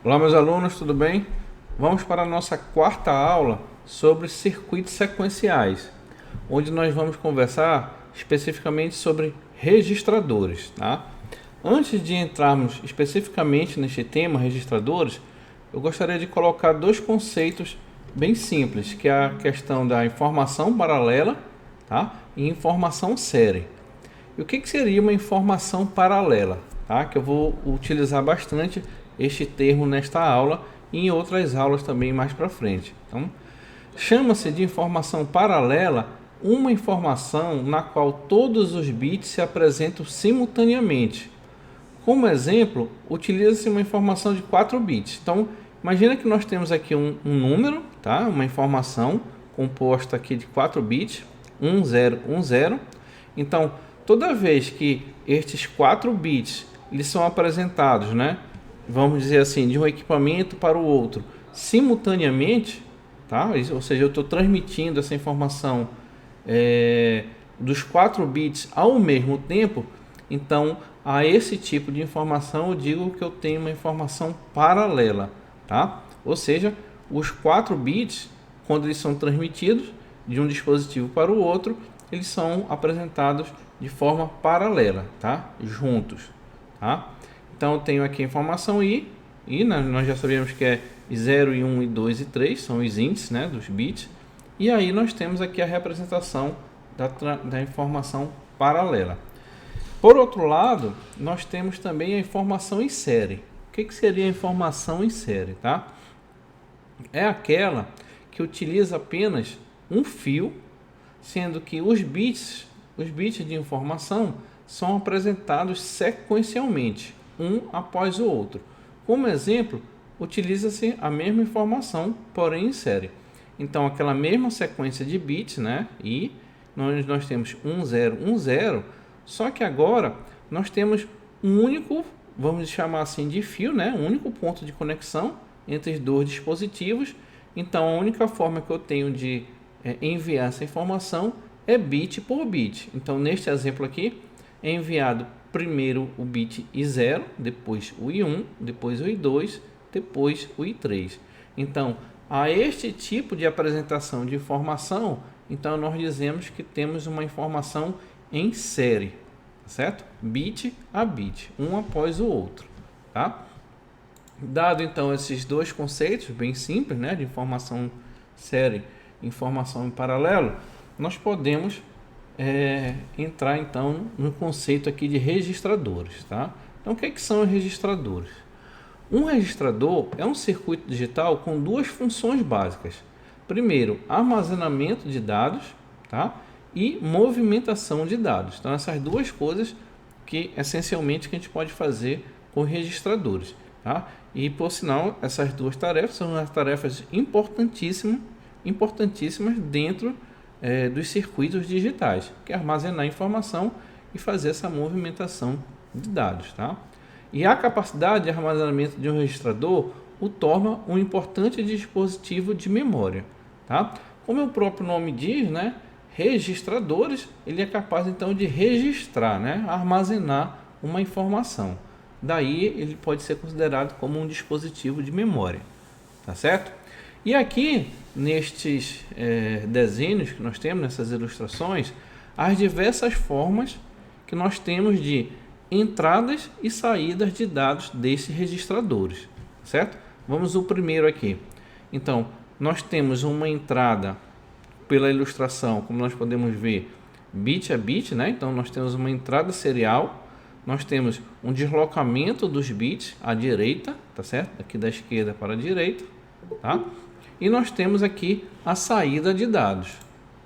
Olá, meus alunos, tudo bem? Vamos para a nossa quarta aula sobre circuitos sequenciais, onde nós vamos conversar especificamente sobre registradores, tá? Antes de entrarmos especificamente neste tema, registradores, eu gostaria de colocar dois conceitos bem simples, que é a questão da informação paralela, tá? E informação série. E o que seria uma informação paralela? Tá? Que eu vou utilizar bastante este termo nesta aula e em outras aulas também mais para frente. Então, chama-se de informação paralela uma informação na qual todos os bits se apresentam simultaneamente. Como exemplo, utiliza-se uma informação de 4 bits. Então, imagina que nós temos aqui um número, tá? Uma informação composta aqui de 4 bits, 1010. Então, toda vez que estes 4 bits eles são apresentados, né? Vamos dizer assim, de um equipamento para o outro, simultaneamente, tá? Ou seja, eu estou transmitindo essa informação dos 4 bits ao mesmo tempo. Então, a esse tipo de informação eu digo que eu tenho uma informação paralela, tá? Ou seja, os 4 bits, quando eles são transmitidos de um dispositivo para o outro, eles são apresentados de forma paralela, tá? Juntos, tá? Então eu tenho aqui a informação I, nós já sabemos que é 0, 1, 2 e 3, são os índices, né, dos bits. E aí nós temos aqui a representação da informação paralela. Por outro lado, nós temos também a informação em série. O que seria a informação em série, tá? É aquela que utiliza apenas um fio, sendo que os bits de informação são apresentados sequencialmente, um após o outro. Como exemplo, utiliza-se a mesma informação, porém em série. Então, aquela mesma sequência de bits, né? E nós temos 1010, só que agora nós temos um único, vamos chamar assim, de fio, né? Um único ponto de conexão entre os dois dispositivos. Então, a única forma que eu tenho de enviar essa informação é bit por bit. Então, neste exemplo aqui, é enviado primeiro o bit I0, depois o I1, depois o I2, depois o I3. Então, a este tipo de apresentação de informação, então nós dizemos que temos uma informação em série, certo? Bit a bit, um após o outro, tá? Dado então esses dois conceitos bem simples, né, de informação série e informação em paralelo, nós podemos entrar então no conceito aqui de registradores, tá? Então, o que são os registradores? Um registrador é um circuito digital com duas funções básicas. Primeiro, armazenamento de dados, tá? E movimentação de dados. Então, essas duas coisas que essencialmente que a gente pode fazer com registradores, tá? E por sinal, essas duas tarefas são as tarefas importantíssimas dentro dos circuitos digitais, que é armazenar informação e fazer essa movimentação de dados, tá? E a capacidade de armazenamento de um registrador o torna um importante dispositivo de memória, tá? Como o próprio nome diz, né? Registradores, ele é capaz então de registrar, né? Armazenar uma informação. Daí ele pode ser considerado como um dispositivo de memória, tá certo? E aqui nestes desenhos que nós temos, nessas ilustrações, as diversas formas que nós temos de entradas e saídas de dados desses registradores, certo? Vamos ao primeiro aqui. Então, nós temos uma entrada pela ilustração, como nós podemos ver, bit a bit, né? Então, nós temos uma entrada serial, nós temos um deslocamento dos bits à direita, tá certo? Aqui da esquerda para a direita, tá? E nós temos aqui a saída de dados,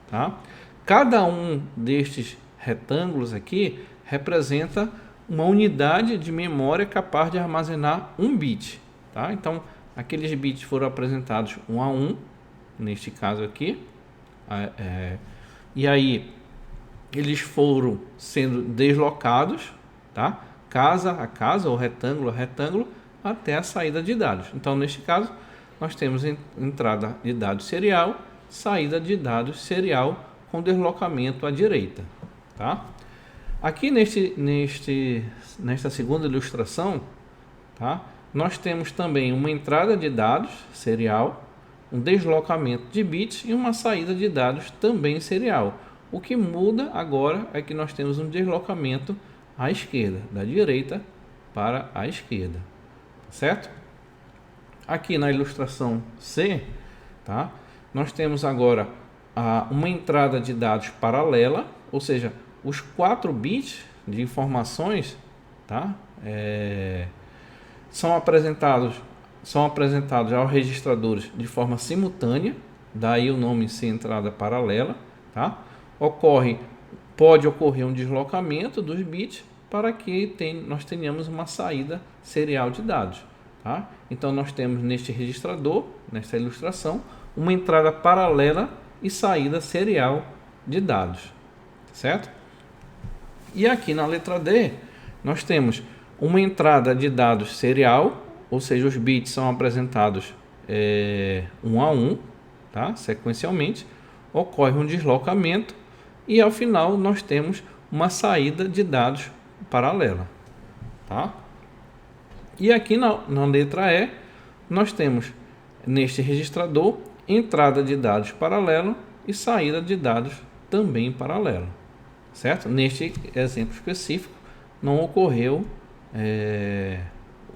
tá? Cada um destes retângulos aqui representa uma unidade de memória capaz de armazenar um bit, tá? Então, aqueles bits foram apresentados um a um, neste caso aqui, e aí eles foram sendo deslocados, tá? Casa a casa, ou retângulo a retângulo, até a saída de dados. Então, neste caso, nós temos entrada de dados serial, saída de dados serial com deslocamento à direita, tá? Aqui nesta segunda ilustração, tá? nós temos também uma entrada de dados serial, um deslocamento de bits e uma saída de dados também serial. O que muda agora é que nós temos um deslocamento à esquerda, da direita para a esquerda, certo? Aqui na ilustração C, tá? Nós temos agora uma entrada de dados paralela, ou seja, os 4 bits de informações, tá? São apresentados aos registradores de forma simultânea, daí o nome ser entrada paralela, tá? Pode ocorrer um deslocamento dos bits para que nós tenhamos uma saída serial de dados, tá? Então nós temos neste registrador, nesta ilustração, uma entrada paralela e saída serial de dados, certo? E aqui na letra D, nós temos uma entrada de dados serial, ou seja, os bits são apresentados um a um, tá? Sequencialmente, ocorre um deslocamento e ao final nós temos uma saída de dados paralela, tá? E aqui na letra E, nós temos neste registrador entrada de dados paralelo e saída de dados também paralelo, certo? Neste exemplo específico não ocorreu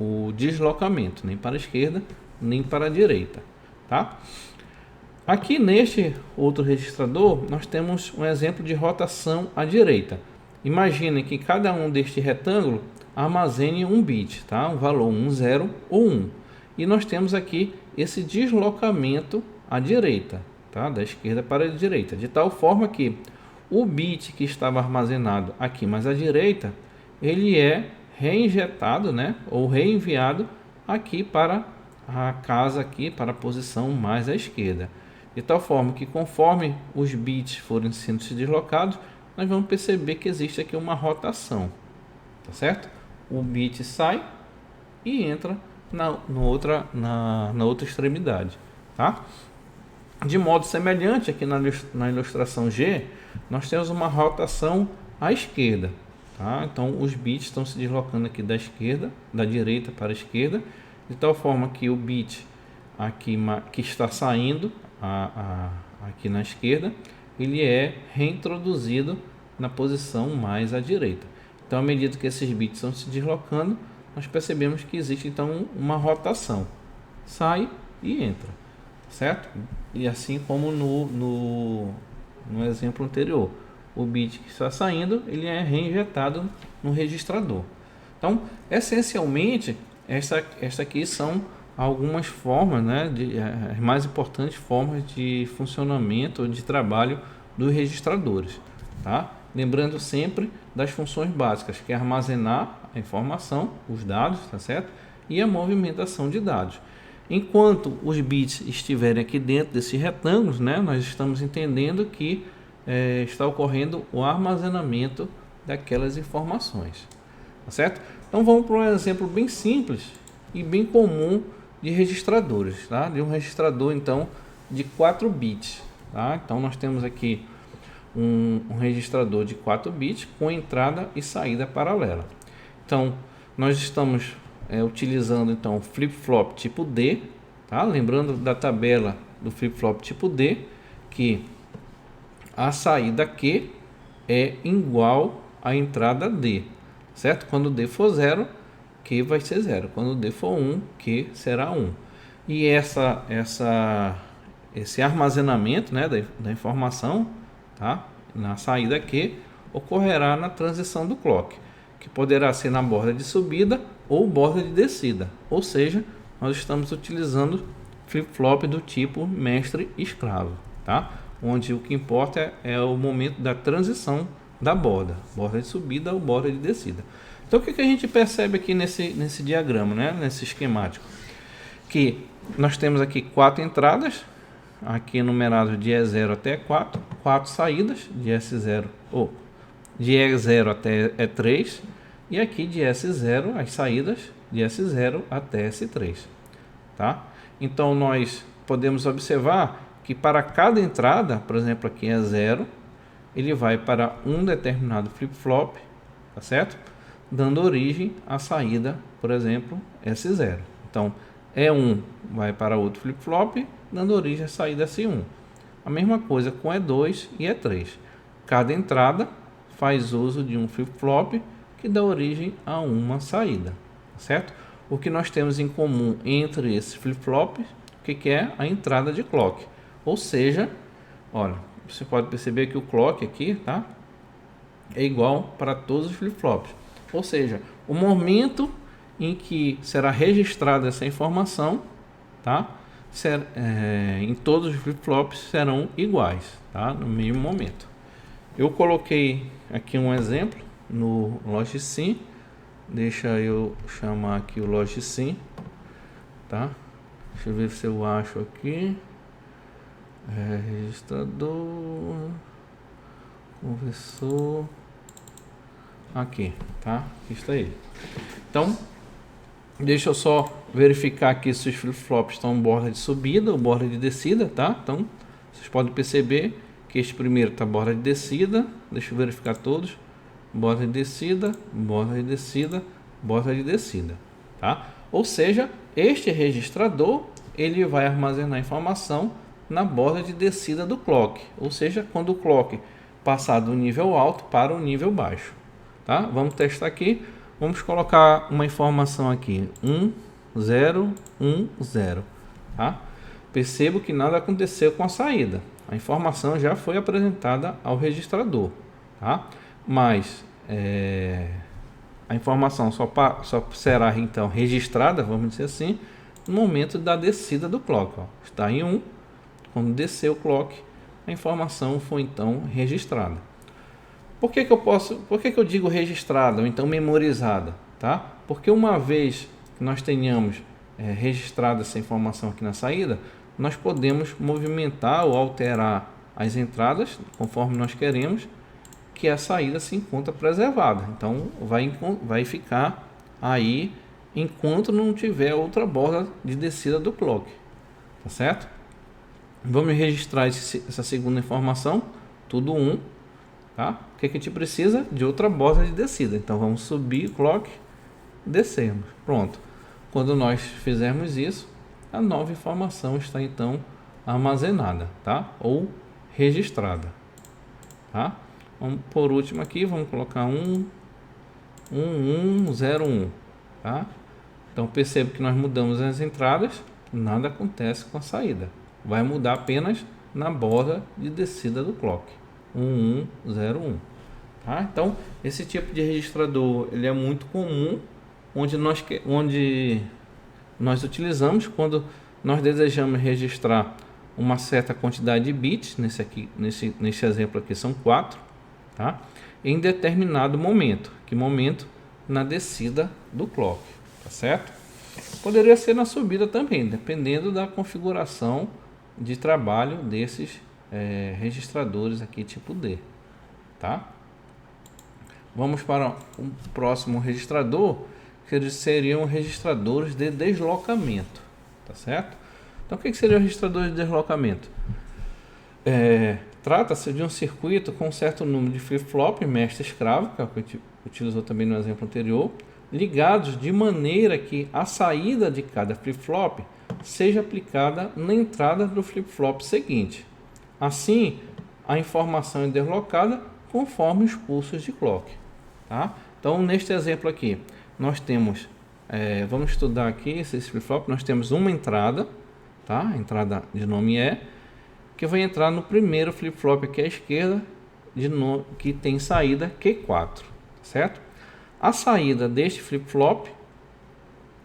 o deslocamento nem para a esquerda nem para a direita, tá? Aqui neste outro registrador nós temos um exemplo de rotação à direita. Imagine que cada um deste retângulo armazene um bit, tá? Um valor 1, 0 ou 1. E nós temos aqui esse deslocamento à direita, tá? Da esquerda para a direita, de tal forma que o bit que estava armazenado aqui mais à direita, ele é reinjetado, né? Ou reenviado aqui para a casa aqui, para a posição mais à esquerda. De tal forma que conforme os bits forem sendo deslocados, nós vamos perceber que existe aqui uma rotação, tá certo? O bit sai e entra na outra extremidade, tá? De modo semelhante, aqui na ilustração G, nós temos uma rotação à esquerda, tá? Então os bits estão se deslocando aqui da direita para a esquerda, de tal forma que o bit aqui que está saindo aqui na esquerda, ele é reintroduzido na posição mais à direita. Então, à medida que esses bits estão se deslocando, nós percebemos que existe então uma rotação, sai e entra, certo? E assim como no exemplo anterior, o bit que está saindo, ele é reinjetado no registrador. Então, essencialmente, essa aqui são algumas formas, né, as mais importantes formas de funcionamento ou de trabalho dos registradores, tá? Lembrando sempre das funções básicas, que é armazenar a informação, os dados, tá certo? E a movimentação de dados. Enquanto os bits estiverem aqui dentro desses retângulos, né, nós estamos entendendo que está ocorrendo o armazenamento daquelas informações, tá certo? Então vamos para um exemplo bem simples e bem comum de registradores, tá? De um registrador então de 4 bits, tá? Então nós temos aqui um registrador de 4 bits com entrada e saída paralela. Então nós estamos utilizando então o flip-flop tipo D, tá? Lembrando da tabela do flip-flop tipo D, que a saída Q é igual à entrada D, certo? Quando D for 0, Q vai ser 0. Quando D for 1, Q será 1. E esse armazenamento, né, da informação, tá, na saída Q, ocorrerá na transição do clock, que poderá ser na borda de subida ou borda de descida. Ou seja, nós estamos utilizando flip-flop do tipo mestre-escravo, tá? Onde o que importa é o momento da transição da borda de subida ou borda de descida. Então o que a gente percebe aqui nesse diagrama, né? Nesse esquemático? Que nós temos aqui 4 entradas, aqui numerados de E0 até E4, 4 saídas de S0, ou de E0 até E3, e aqui de S0, as saídas de S0 até S3, tá? Então nós podemos observar que para cada entrada, por exemplo aqui é 0, ele vai para um determinado flip-flop, tá certo? Dando origem à saída por exemplo, S0. Então, E1 vai para outro flip-flop, dando origem à saída S1. A mesma coisa com E2 e E3. Cada entrada faz uso de um flip-flop que dá origem a uma saída, certo? O que nós temos em comum entre esses flip-flops, o que é a entrada de clock. Ou seja, olha, você pode perceber que o clock aqui, tá? É igual para todos os flip-flops. Ou seja, o momento em que será registrada essa informação, tá? Em todos os flip-flops serão iguais, tá? No mesmo momento. Eu coloquei aqui um exemplo no LogSim. Deixa eu chamar aqui o LogSim, tá? Deixa eu ver se eu acho aqui. Registrador, conversor, aqui, tá? Aqui está ele. Então, deixa eu só verificar aqui se os flip-flops estão borda de subida ou borda de descida, tá? Então, vocês podem perceber que este primeiro está borda de descida. Deixa eu verificar todos. Borda de descida, borda de descida, borda de descida, tá? Ou seja, este registrador ele vai armazenar informação na borda de descida do clock, ou seja, quando o clock passar do nível alto para o nível baixo, tá? Vamos testar aqui. Vamos colocar uma informação aqui, 1, 0, 1, 0, tá? Percebo que nada aconteceu com a saída. A informação já foi apresentada ao registrador, tá? Mas a informação só será então registrada, vamos dizer assim, no momento da descida do clock. Ó. Está em 1, quando desceu o clock, a informação foi então registrada. Por que eu digo registrada ou então memorizada, tá? Porque uma vez que nós tenhamos registrado essa informação aqui na saída, nós podemos movimentar ou alterar as entradas conforme nós queremos que a saída se encontra preservada. Então vai ficar aí enquanto não tiver outra borda de descida do clock, tá certo? Vamos registrar essa segunda informação, tudo 1, tá? O que a gente precisa? De outra borda de descida. Então vamos subir o clock, descermos. Pronto. Quando nós fizermos isso, a nova informação está então armazenada, tá? Ou registrada, tá? Vamos, por último aqui, vamos colocar 1101, tá? Então perceba que nós mudamos as entradas, nada acontece com a saída. Vai mudar apenas na borda de descida do clock, 1101, tá? Então esse tipo de registrador ele é muito comum, onde nós utilizamos quando nós desejamos registrar uma certa quantidade de bits. Nesse exemplo aqui são 4, tá? Em determinado momento. Que momento? Na descida do clock, tá certo? Poderia ser na subida também, dependendo da configuração de trabalho desses registradores aqui tipo D, tá? Vamos para o próximo registrador, que eles seriam registradores de deslocamento, tá certo? Então o que seriam registradores de deslocamento? Trata-se de um circuito com um certo número de flip-flop, mestre-escravo, que é o que a gente utilizou também no exemplo anterior, ligados de maneira que a saída de cada flip-flop seja aplicada na entrada do flip-flop seguinte. Assim, a informação é deslocada conforme os pulsos de clock, tá? Então, neste exemplo aqui, nós temos, vamos estudar aqui esses flip-flop, nós temos uma entrada, tá? A entrada de nome E, que vai entrar no primeiro flip-flop aqui à esquerda, que tem saída Q4, certo? A saída deste flip-flop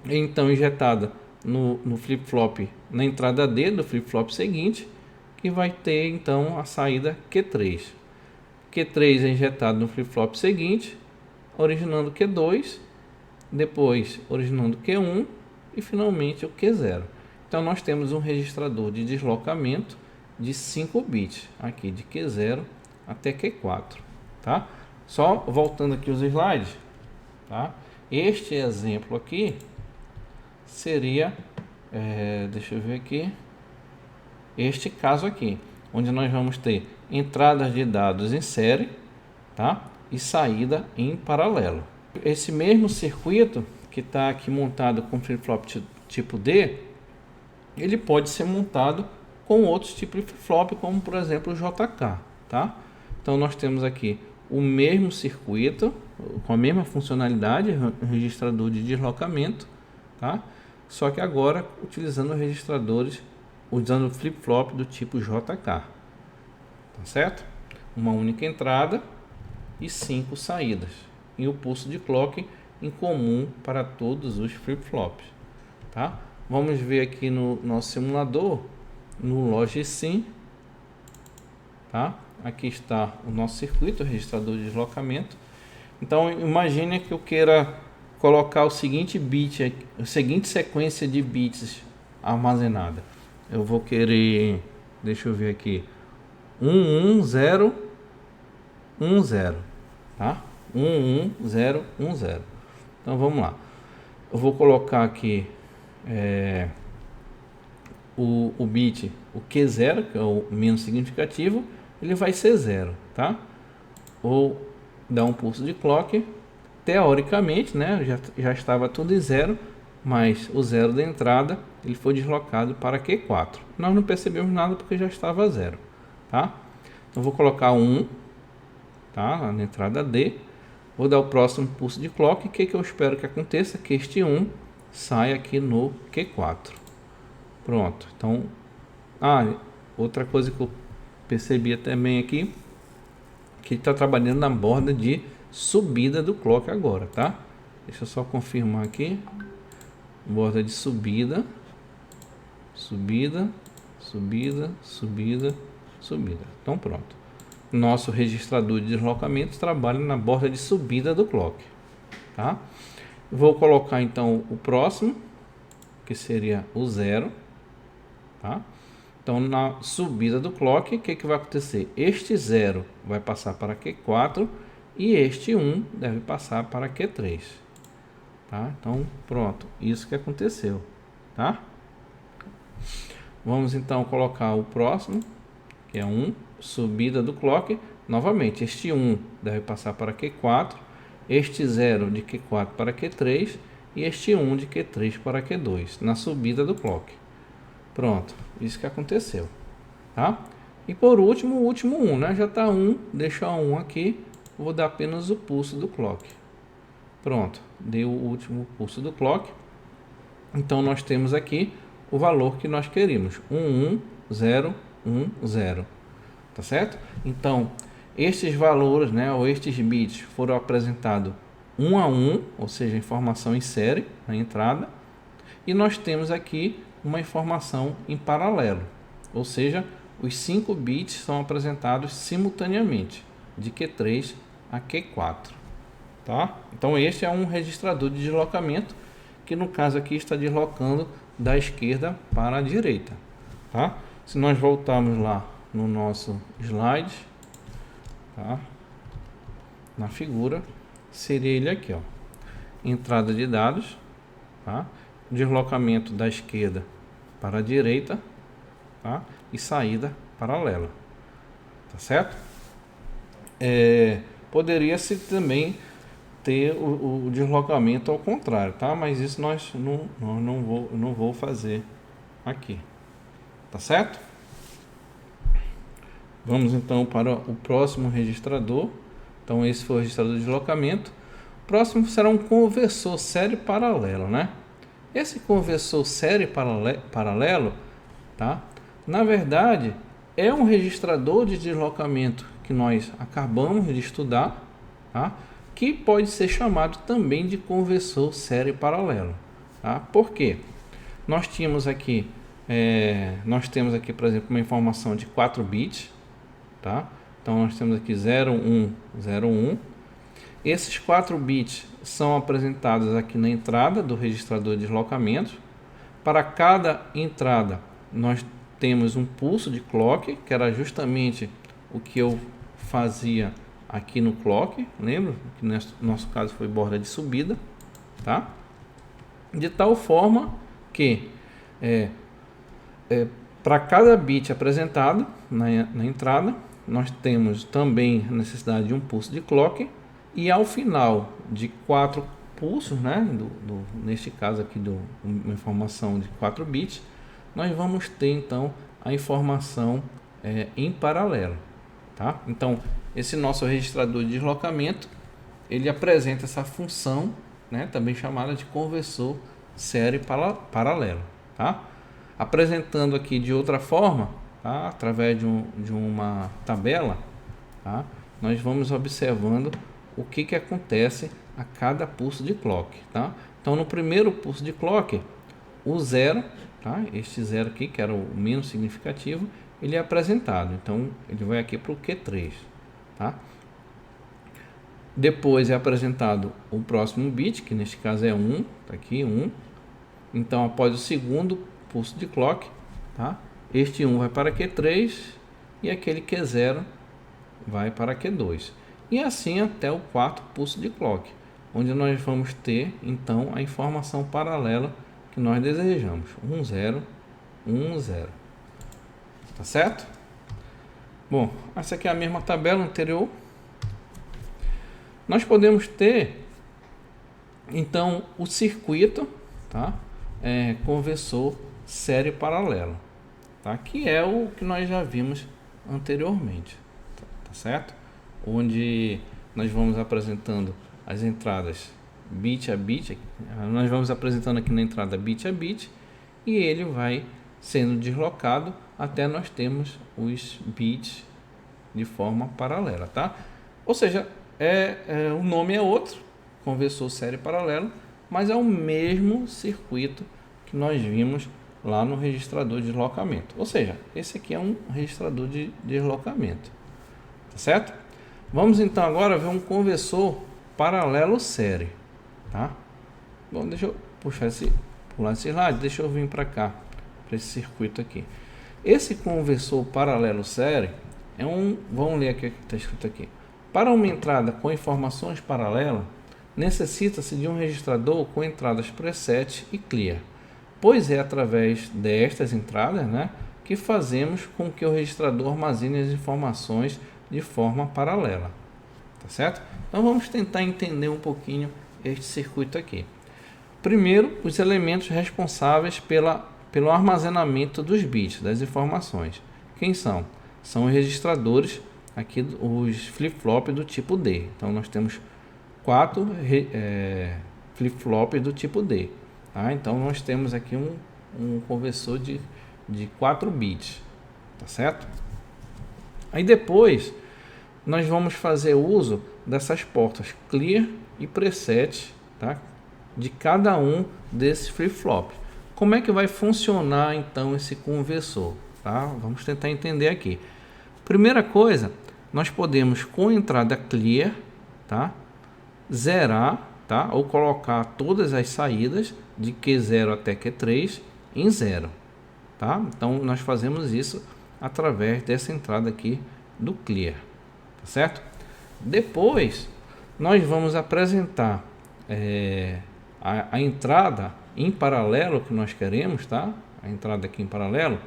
é então injetada no flip-flop, na entrada D do flip-flop seguinte, que vai ter então a saída Q3. Q3 é injetado no flip-flop seguinte, originando Q2, depois originando Q1 e finalmente o Q0. Então nós temos um registrador de deslocamento de 5 bits, aqui de Q0 até Q4, tá? Só voltando aqui os slides, tá? Este exemplo aqui seria, deixa eu ver aqui, este caso aqui, onde nós vamos ter entradas de dados em série, tá? E saída em paralelo. Esse mesmo circuito que está aqui montado com flip-flop tipo D, ele pode ser montado com outros tipos de flip-flop, como por exemplo o JK, tá? Então nós temos aqui o mesmo circuito, com a mesma funcionalidade, registrador de deslocamento, tá? Só que agora utilizando registradores, usando flip-flop do tipo JK, tá certo? Uma única entrada e 5 saídas, e o pulso de clock em comum para todos os flip-flops, tá? Vamos ver aqui no nosso simulador, no LogSim, tá? Aqui está o nosso circuito, o registrador de deslocamento. Então imagine que eu queira colocar o seguinte bit, a seguinte sequência de bits armazenada. Eu vou querer, deixa eu ver aqui, 11010, tá? 11010. Então vamos lá. Eu vou colocar aqui o bit, o Q0, que é o menos significativo, ele vai ser 0, tá? Ou dar um pulso de clock. Teoricamente, né, já estava tudo em 0, mas o 0 da entrada ele foi deslocado para Q4. Nós não percebemos nada porque já estava 0, tá? Então vou colocar 1, tá, na entrada D. Vou dar o próximo pulso de clock. O que eu espero que aconteça? Que este 1 saia aqui no Q4. Pronto. Então, outra coisa que eu percebi também aqui, que ele está trabalhando na borda de subida do clock agora, tá? Deixa eu só confirmar aqui. Borda de subida, subida, subida, subida, subida. Então pronto. Nosso registrador de deslocamento trabalha na borda de subida do clock, tá? Vou colocar então o próximo, que seria o 0, tá? Então na subida do clock, o que vai acontecer? Este 0 vai passar para Q4 e este 1 deve passar para Q3, tá? Então pronto, isso que aconteceu, tá? Vamos então colocar o próximo, que é 1, subida do clock. Novamente, este 1 deve passar para Q4, este 0 de Q4 para Q3 e este 1 de Q3 para Q2, na subida do clock. Pronto, isso que aconteceu, tá? E por último, o último 1, né? Já está 1, deixa 1 aqui, vou dar apenas o pulso do clock. Pronto, dei o último pulso do clock. Então nós temos aqui o valor que nós queríamos, 11010, tá certo? Então estes valores, né, ou estes bits foram apresentados um a um, ou seja, informação em série na entrada, e nós temos aqui uma informação em paralelo, ou seja, os 5 bits são apresentados simultaneamente de Q3 a Q4, tá? Então este é um registrador de deslocamento que no caso aqui está deslocando da esquerda para a direita, tá? Se nós voltarmos lá no nosso slide, tá? Na figura seria ele aqui, ó, entrada de dados, tá? Deslocamento da esquerda para a direita, tá? E saída paralela, tá certo? Poderia-se também ter o deslocamento ao contrário, tá? Mas isso nós não vou fazer aqui, tá certo? Vamos então para o próximo registrador. Então esse foi o registrador de deslocamento. O próximo será um conversor série paralelo, né? Esse conversor série paralelo, tá? Na verdade, é um registrador de deslocamento que nós acabamos de estudar, tá? Que pode ser chamado também de conversor série paralelo, tá? Por quê? Nós temos aqui, por exemplo, uma informação de 4 bits, tá? Então nós temos aqui 0101. Esses 4 bits são apresentados aqui na entrada do registrador de deslocamento. Para cada entrada nós temos um pulso de clock, que era justamente o que eu fazia aqui no clock, lembra? Que no nosso caso foi borda de subida, tá? De tal forma que para cada bit apresentado na entrada, nós temos também a necessidade de um pulso de clock, e ao final de 4 pulsos, né, neste caso aqui uma informação de 4 bits, nós vamos ter então a informação em paralelo, tá? Então esse nosso registrador de deslocamento, ele apresenta essa função, né, também chamada de conversor série paralelo, tá? Apresentando aqui de outra forma, tá? Através de uma tabela, tá? Nós vamos observando o que acontece a cada pulso de clock, tá? Então no primeiro pulso de clock, o 0, tá? Este 0 aqui, que era o menos significativo, ele é apresentado, então ele vai aqui para o Q3, tá? Depois é apresentado o próximo bit, que neste caso é 1, tá aqui 1. Então após o segundo pulso de clock, tá? Este 1 vai para Q3 e aquele Q0 vai para Q2. E assim até o quarto pulso de clock, onde nós vamos ter então a informação paralela que nós desejamos, 1 0 1 0. Tá certo? Bom, essa aqui é a mesma tabela anterior. Nós podemos ter então o circuito, tá? Conversor série paralelo, tá? Que é o que nós já vimos anteriormente, tá certo? Onde nós vamos apresentando as entradas bit a bit, nós vamos apresentando aqui na entrada bit a bit, e ele vai sendo deslocado até nós termos os bits de forma paralela, tá? Ou seja, o nome é outro, conversor série paralelo, mas é o mesmo circuito que nós vimos lá no registrador de deslocamento. Ou seja, esse aqui é um registrador de deslocamento, tá certo? Vamos então agora ver um conversor paralelo série, tá? Bom, deixa eu pular esse slide, deixa eu vir para cá, para esse circuito aqui. Esse conversor paralelo série é vamos ler aqui o que está escrito aqui. Para uma entrada com informações paralelas, necessita-se de um registrador com entradas preset e clear, pois é através destas entradas, né, que fazemos com que o registrador armazene as informações de forma paralela, tá certo? Então vamos tentar entender um este circuito aqui. Primeiro, os elementos responsáveis pelo armazenamento dos bits, das informações. Quem são? São os registradores, aqui os flip-flop do tipo D. Então nós temos 4 flip-flops do tipo D. Tá? Então nós temos aqui um conversor de 4 bits, tá certo? Aí depois nós vamos fazer uso dessas portas clear e preset, tá? De cada um desses flip-flop. Como é que vai funcionar então esse conversor? Tá? Vamos tentar entender aqui. Primeira coisa, nós podemos com entrada clear, tá? Zerar, tá? Ou colocar todas as saídas de Q0 até Q3 em 0, tá? Então nós fazemos isso através dessa entrada aqui do clear, tá certo? Depois nós vamos apresentar a entrada em paralelo que nós queremos, tá? A entrada aqui em paralelo,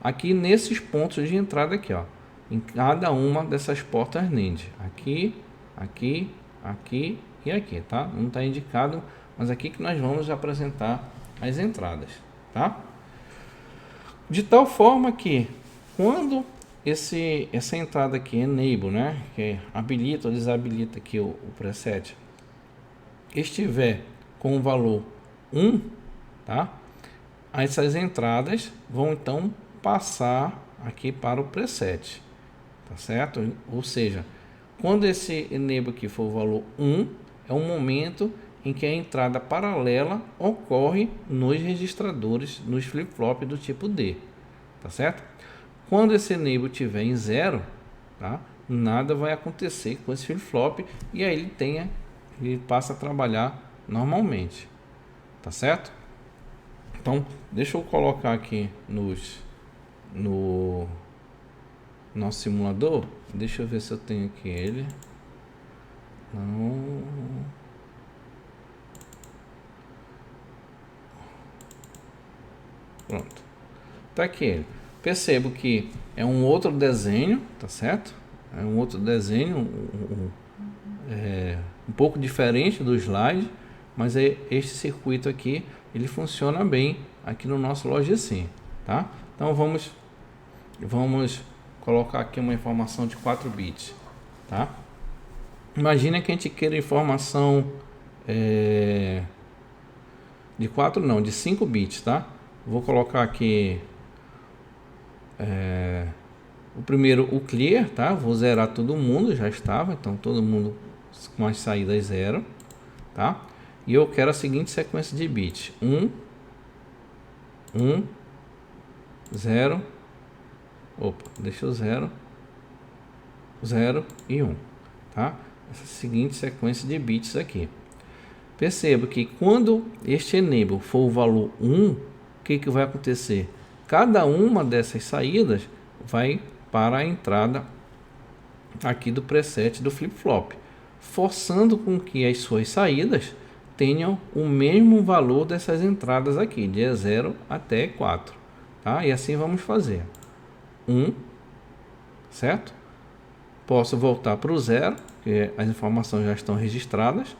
aqui nesses pontos de entrada aqui, ó, em cada uma dessas portas NAND, aqui, aqui, aqui e aqui, tá? Não está indicado, mas aqui que nós vamos apresentar as entradas, tá? De tal forma que quando essa entrada aqui enable, né, que habilita ou desabilita aqui o preset, estiver com o valor 1, tá? Essas entradas vão então passar aqui para o preset, tá certo? Ou seja, quando esse enable aqui for o valor 1, é o momento em que a entrada paralela ocorre nos registradores, nos flip-flop do tipo D, tá certo? Quando esse enable tiver em 0, tá? Nada vai acontecer com esse flip-flop e aí ele passa a trabalhar normalmente, tá certo? Então deixa eu colocar aqui no nosso simulador, deixa eu ver se eu tenho aqui ele. Não. Pronto, tá aqui ele. Percebo que é um outro desenho, tá certo? É um outro desenho, um pouco diferente do slide, mas este circuito aqui, ele funciona bem aqui no nosso Logicem, tá? Então vamos colocar aqui uma informação de 4 bits, tá? Imagina que a gente queira informação de 4 não, de 5 bits, tá? Vou colocar aqui o primeiro, o clear, tá? Vou zerar todo mundo, já estava, então todo mundo com as saídas 0, tá? E eu quero a seguinte sequência de bits: 1, 0, opa, deixa o 0, 0 e 1, tá? Essa seguinte sequência de bits aqui. Perceba que quando este enable for o valor 1, o que vai acontecer? Cada uma dessas saídas vai para a entrada aqui do preset do flip-flop, forçando com que as suas saídas tenham o mesmo valor dessas entradas aqui, de E0 até E4, tá? E assim vamos fazer. 1, certo? Posso voltar para o 0, porque as informações já estão registradas,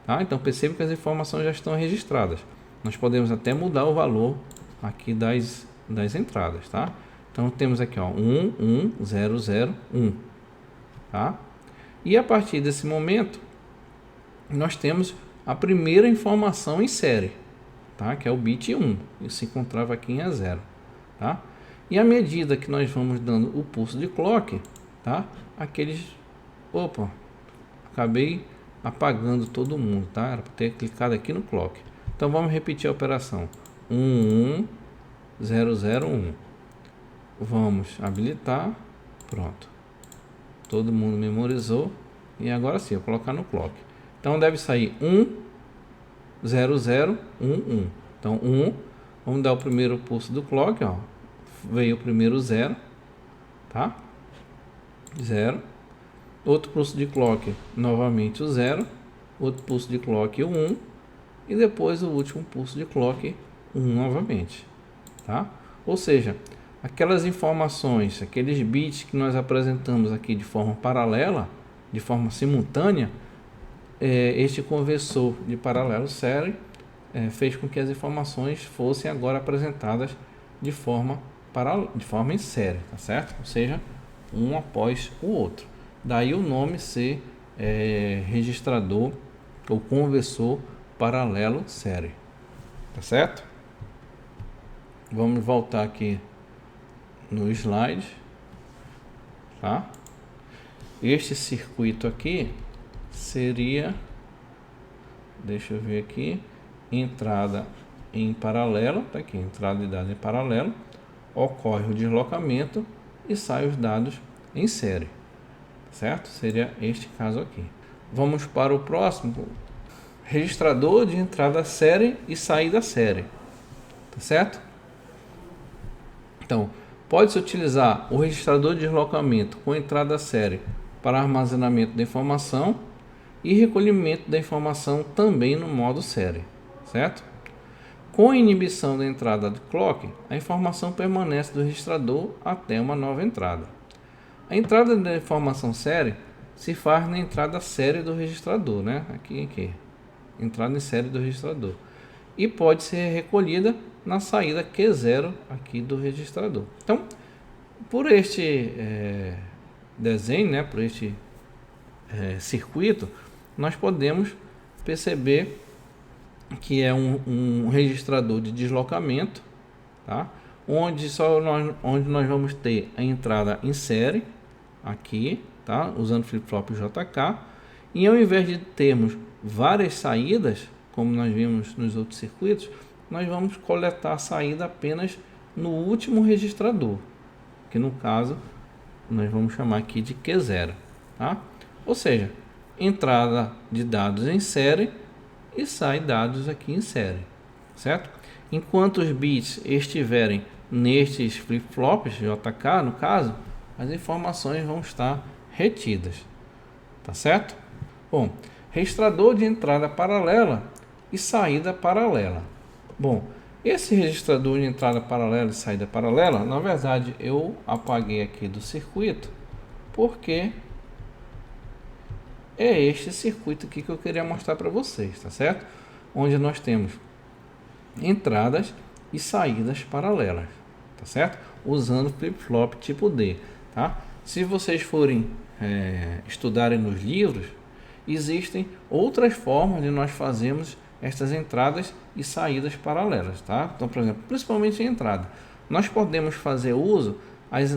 tá? Então perceba que as informações já estão registradas. Nós podemos até mudar o valor aqui das entradas, tá? Então temos aqui, ó, 1, 1, 0, 0, 1, tá? E a partir desse momento nós temos a primeira informação em série, tá? Que é o bit 1, ele se encontrava aqui em A0, tá? E à medida que nós vamos dando o pulso de clock, tá? Opa, acabei apagando todo mundo, tá? Era para ter clicado aqui no clock. Então vamos repetir a operação: 1, 1, 0, 0, 1. Vamos habilitar, pronto. Todo mundo memorizou e agora sim, eu vou colocar no clock. Então deve sair 1, 0, 0, 1, 1. Então 1, vamos dar o primeiro pulso do clock, ó. Veio o primeiro 0, tá? 0. Outro pulso de clock, novamente o 0. Outro pulso de clock, o 1. E depois o último pulso de clock, 1 novamente, tá? Ou seja, aquelas informações, aqueles bits que nós apresentamos aqui de forma paralela, de forma simultânea, este conversor de paralelo série fez com que as informações fossem agora apresentadas de forma em série, tá certo? Ou seja, um após o outro. Daí o nome ser registrador ou conversor paralelo série, tá certo? Vamos voltar aqui no slide, tá? Este circuito aqui seria, deixa eu ver aqui, entrada em paralelo, tá aqui, entrada de dados em paralelo, ocorre o deslocamento e sai os dados em série, certo? Seria este caso aqui. Vamos para o próximo, registrador de entrada série e saída série, tá certo? Então, pode-se utilizar o registrador de deslocamento com entrada série para armazenamento da informação e recolhimento da informação também no modo série, certo? Com a inibição da entrada do clock, a informação permanece do registrador até uma nova entrada. A entrada da informação série se faz na entrada série do registrador, né? Aqui. Entrada em série do registrador. E pode ser recolhida na saída Q0 aqui do registrador. Então, por este desenho, né? Por este circuito, nós podemos perceber que é um registrador de deslocamento, tá? Onde nós vamos ter a entrada em série aqui, tá? Usando flip-flop JK, e ao invés de termos várias saídas, como nós vimos nos outros circuitos, nós vamos coletar a saída apenas no último registrador, que no caso nós vamos chamar aqui de Q0, tá? Ou seja, entrada de dados em série e sai dados aqui em série, certo? Enquanto os bits estiverem nestes flip-flops JK, no caso, as informações vão estar retidas, tá certo? Bom, registrador de entrada paralela e saída paralela. Bom, esse registrador de entrada paralela e saída paralela, na verdade eu apaguei aqui do circuito, porque é este circuito aqui que eu queria mostrar para vocês, tá certo? onde nós temos entradas e saídas paralelas, tá certo? Usando flip-flop tipo D, tá? Se vocês forem estudarem nos livros, existem outras formas de nós fazermos estas entradas e saídas paralelas, tá? Então, por exemplo, principalmente em entrada, nós podemos fazer uso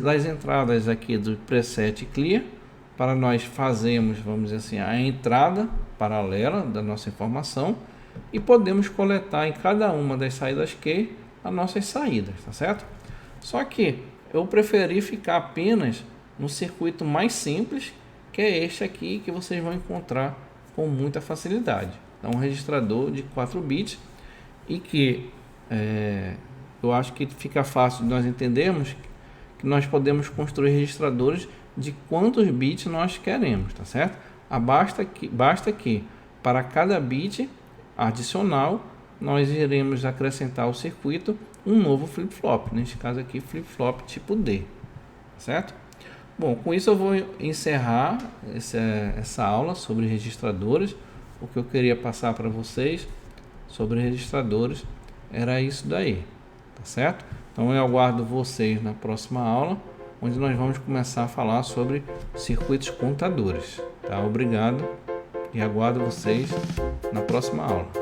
das entradas aqui do preset clear para nós fazermos, vamos dizer assim, a entrada paralela da nossa informação, e podemos coletar em cada uma das saídas key as nossas saídas, tá certo? Só que eu preferi ficar apenas no circuito mais simples, que é este aqui, que vocês vão encontrar com muita facilidade. É um registrador de 4 bits e que eu acho que fica fácil de nós entendermos que nós podemos construir registradores de quantos bits nós queremos, tá certo? Basta que para cada bit adicional nós iremos acrescentar ao circuito um novo flip-flop, neste caso aqui flip-flop tipo D, certo? Bom, com isso eu vou encerrar essa aula sobre registradores. O que eu queria passar para vocês sobre registradores era isso daí, tá certo? Então eu aguardo vocês na próxima aula, onde nós vamos começar a falar sobre circuitos contadores, tá? Obrigado e aguardo vocês na próxima aula.